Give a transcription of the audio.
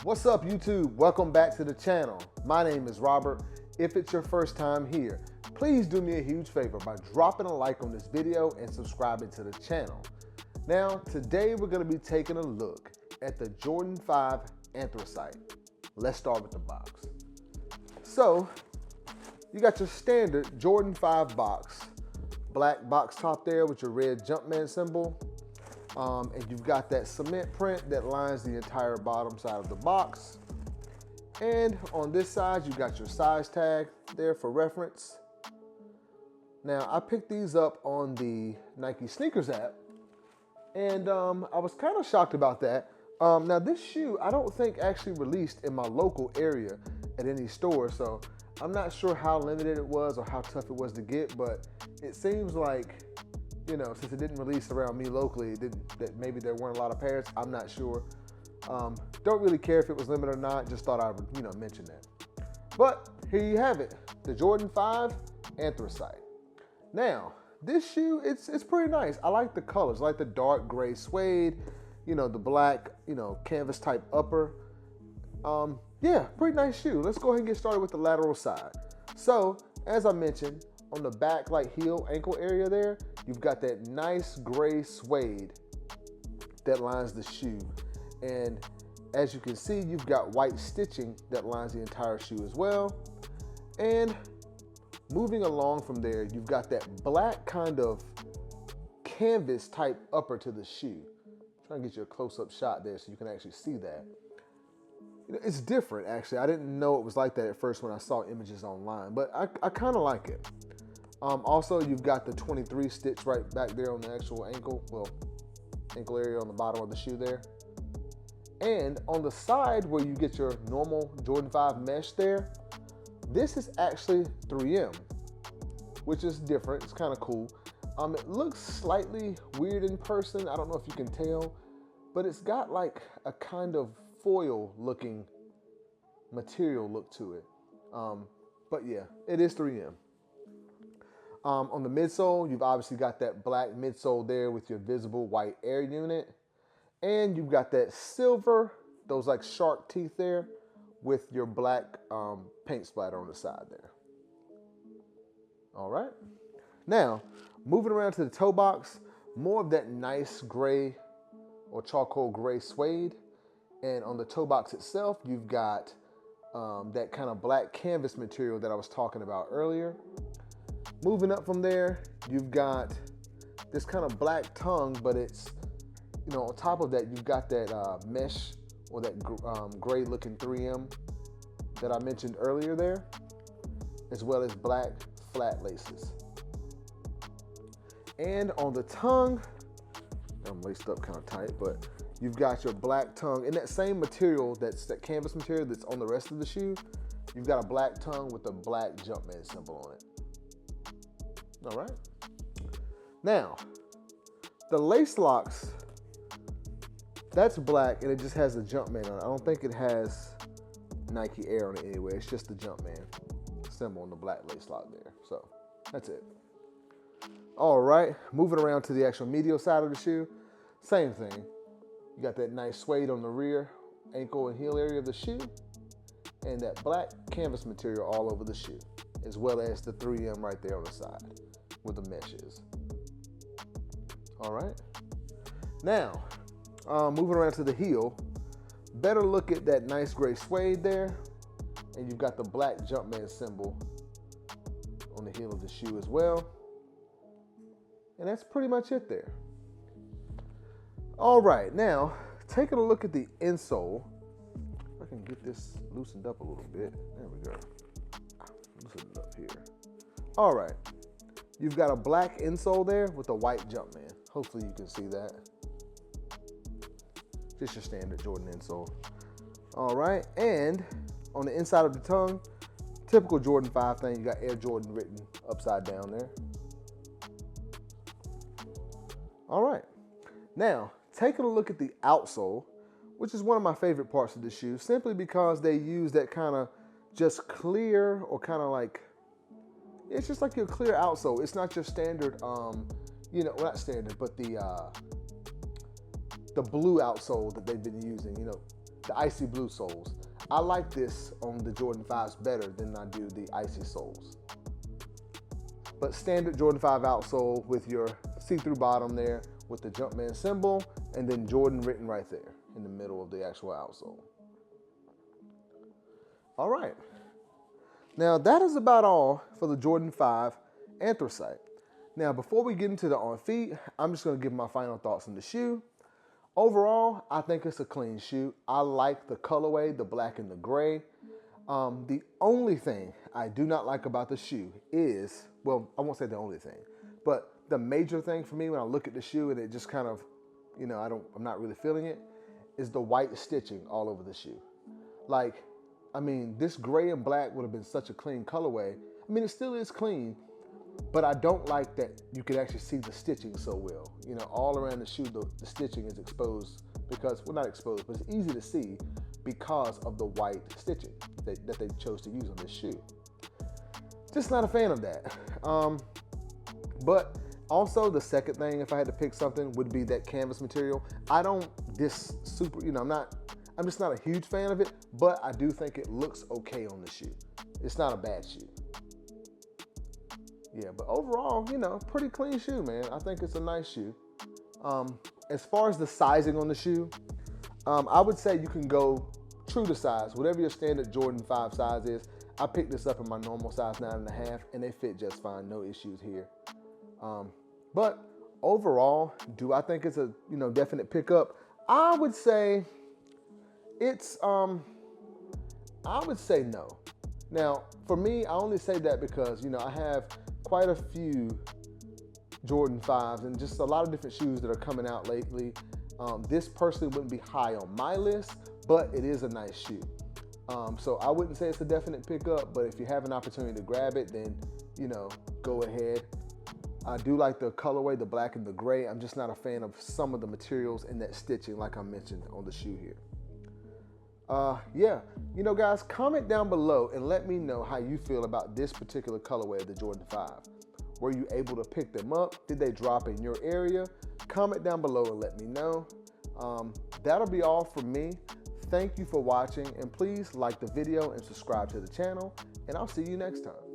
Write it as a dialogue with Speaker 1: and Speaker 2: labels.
Speaker 1: What's up, YouTube? Welcome back to the channel. My name is Robert. If it's your first time here, please do me a huge favor by dropping a like on this video and subscribing to the channel. Now, today we're going to be taking a look at the Jordan 5 Anthracite. Let's start with the box. So, you got your standard Jordan 5 box. Black box top there with your red Jumpman symbol. And you've got that cement print that lines the entire bottom side of the box. And on this side, you've got your size tag there for reference. Now, I picked these up on the Nike Sneakers app, and I was kind of shocked about that. Now, this shoe, I don't think actually released in my local area at any store, so I'm not sure how limited it was or how tough it was to get, but it seems like, you know, since it didn't release around me locally, that maybe there weren't a lot of pairs. I'm not sure. Don't really care if it was limited or not. Just thought I would, mention that. But here you have it, the Jordan 5 Anthracite. Now, this shoe, it's pretty nice. I like the colors. I like the dark gray suede, the black, canvas type upper. Yeah, pretty nice shoe. Let's go ahead and get started with the lateral side. So, as I mentioned, on the back, like heel, ankle area there, you've got that nice gray suede that lines the shoe. And as you can see, you've got white stitching that lines the entire shoe as well. And moving along from there, you've got that black kind of canvas type upper to the shoe. I'm trying to get you a close-up shot there so you can actually see that. It's different, actually. I didn't know it was like that at first when I saw images online, but I kind of like it. Also, you've got the 23 stitch right back there on the actual ankle, ankle area on the bottom of the shoe there. And on the side where you get your normal Jordan 5 mesh there, this is actually 3M, which is different. It's kind of cool. It looks slightly weird in person. I don't know if you can tell, but it's got like a kind of foil looking material look to it. But yeah, it is 3M. On the midsole, you've obviously got that black midsole there with your visible white air unit. And you've got that silver, those like shark teeth there with your black paint splatter on the side there. All right. Now, moving around to the toe box, more of that nice gray or charcoal gray suede. And on the toe box itself, you've got that kind of black canvas material that I was talking about earlier. Moving up from there, you've got this kind of black tongue, but it's, on top of that, you've got that mesh or that gray looking 3M that I mentioned earlier there, as well as black flat laces. And on the tongue, I'm laced up kind of tight, but you've got your black tongue in that same material, that's that canvas material that's on the rest of the shoe. You've got a black tongue with a black Jumpman symbol on it. All right. Now, the lace locks, that's black and it just has the Jumpman on it. I don't think it has Nike Air on it anyway. It's just the Jumpman symbol on the black lace lock there. So that's it. All right. Moving around to the actual medial side of the shoe, same thing. You got that nice suede on the rear, ankle and heel area of the shoe, and that black canvas material all over the shoe, as well as the 3M right there on the side where the mesh is. All right. Now, moving around to the heel, better look at that nice gray suede there, and you've got the black Jumpman symbol on the heel of the shoe as well. And that's pretty much it there. All right, now taking a look at the insole. If I can get this loosened up a little bit. There we go. Loosen it up here. All right, you've got a black insole there with a white Jumpman. Hopefully you can see that. Just your standard Jordan insole. All right, and on the inside of the tongue, typical Jordan 5 thing, you got Air Jordan written upside down there. All right, now taking a look at the outsole, which is one of my favorite parts of the shoe, simply because they use that kind of just clear or kind of like, it's just like your clear outsole. It's not your standard, well, not standard, but the blue outsole that they've been using. the icy blue soles. I like this on the Jordan 5s better than I do the icy soles. But standard Jordan 5 outsole with your see-through bottom there with the Jumpman symbol and then Jordan written right there in the middle of the actual outsole. All right. Now that is about all for the Jordan 5 Anthracite. Now before we get into the on feet, I'm just going to give my final thoughts on the shoe. Overall, I think it's a clean shoe. I like the colorway, the black and the gray. The only thing I do not like about the shoe is, well, I won't say the only thing, but the major thing for me when I look at the shoe and it just kind of, you know, I'm not really feeling it, is the white stitching all over the shoe. Like, I mean, this gray and black would have been such a clean colorway. I mean, it still is clean, but I don't like that you could actually see the stitching so well. You know, all around the shoe, the stitching is exposed because, well, not exposed, but it's easy to see because of the white stitching that they chose to use on this shoe. Just not a fan of that. But also the second thing, if I had to pick something, would be that canvas material. I'm just not a huge fan of it, but I do think it looks okay on the shoe. It's not a bad shoe. Yeah, but overall, you know, pretty clean shoe, man. I think it's a nice shoe. As far as the sizing on the shoe, I would say you can go true to size, whatever your standard Jordan 5 size is. I picked this up in my normal size 9.5, and they fit just fine, no issues here. But overall, do I think it's a definite pickup? I would say it's I would say no. Now, for me, I only say that because I have quite a few Jordan 5s and just a lot of different shoes that are coming out lately. This personally wouldn't be high on my list, but it is a nice shoe. So I wouldn't say it's a definite pickup, but if you have an opportunity to grab it, then, go ahead. I do like the colorway, the black and the gray. I'm just not a fan of some of the materials in that stitching like I mentioned on the shoe here. Yeah, guys, comment down below and let me know how you feel about this particular colorway of the Jordan 5. Were you able to pick them up? Did they drop in your area? Comment down below and let me know. That'll be all from me. Thank you for watching, and please like the video and subscribe to the channel, and I'll see you next time.